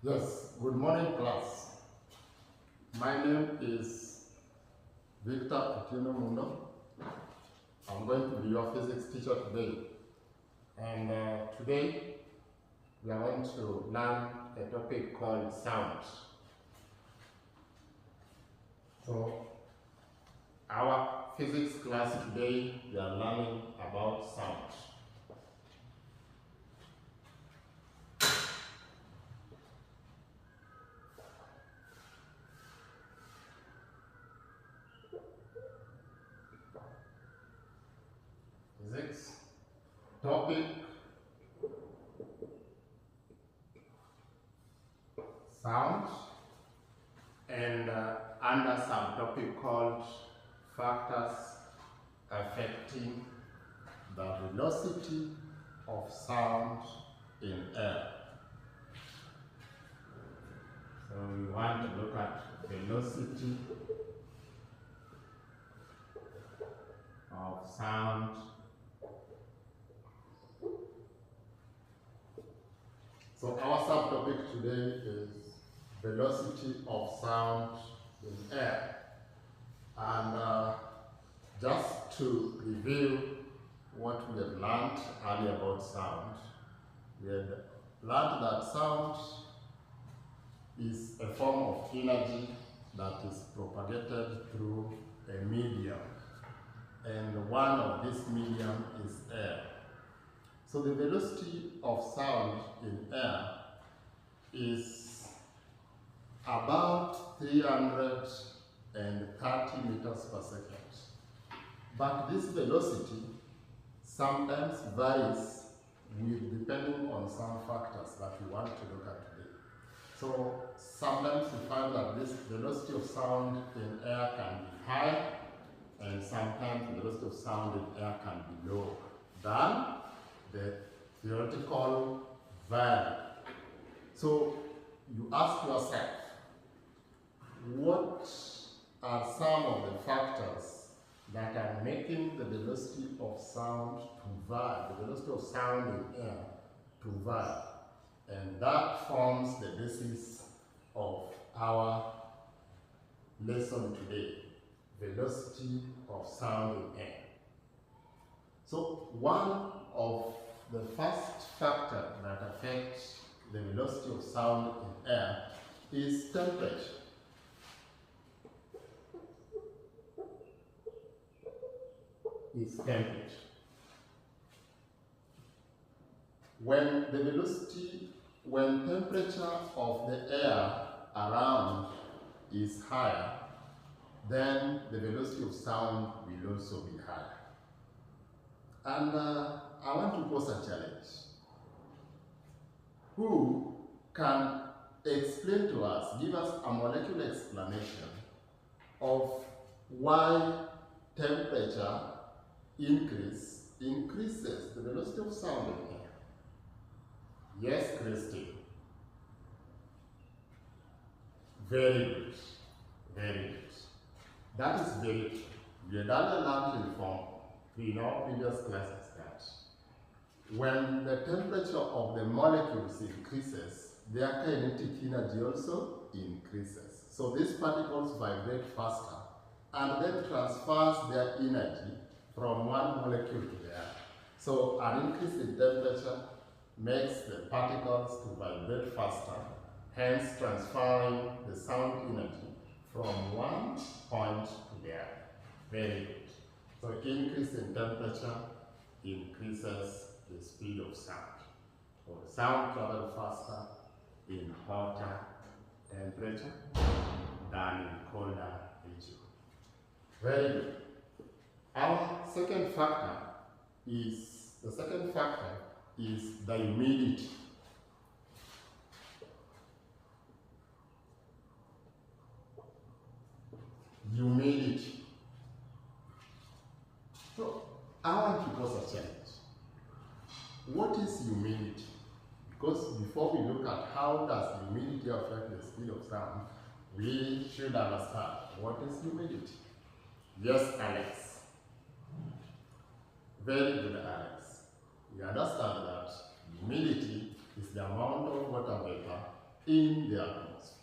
Yes, good morning class. My name is Victor Otieno Mundo. I'm going to be your physics teacher today. And today we are going to learn a topic called sound. So our physics class today, we are learning about sound. Physics topic sound, and under subtopic called factors affecting the velocity of sound in air. So we want to look at velocity of sound So our subtopic today is velocity of sound in air. And just to review what we have learned earlier about sound, we had learned that sound is a form of energy that is propagated through a medium, and one of this medium is air. So the velocity of sound in air is about 330 meters per second. But this velocity sometimes varies depending on some factors that we want to look at today. So sometimes we find that this velocity of sound in air can be high, and sometimes the velocity of sound in air can be low than the theoretical value. So you ask yourself, what are some of the factors that are making the velocity of sound to vary, the velocity of sound in air to vary? And that forms the basis of our lesson today, velocity of sound in air. So one of the first factor that affects the velocity of sound in air is temperature. When temperature of the air around is higher, then the velocity of sound will also be higher. And I want to pose a challenge. Who can explain to us, give us a molecular explanation of why temperature increases the velocity of sound in air? Yes, Christine. Very good. Very good. That is very true. We had learned in our previous classes that when the temperature of the molecules increases, their kinetic energy also increases. So these particles vibrate faster and then transfers their energy from one molecule to the other. So an increase in temperature makes the particles to vibrate faster, hence transferring the sound energy from one point to the other. Very good. So increase in temperature increases the speed of sound. So sound travels faster in hotter temperature than in colder region. Very good. Our second factor is the humidity. Humidity. So I want to pose a challenge. What is humidity? Because before we look at how does humidity affect the speed of sound, we should understand what is humidity. Yes, Alex. Very good, Alex. We understand that humidity is the amount of water vapor in the atmosphere.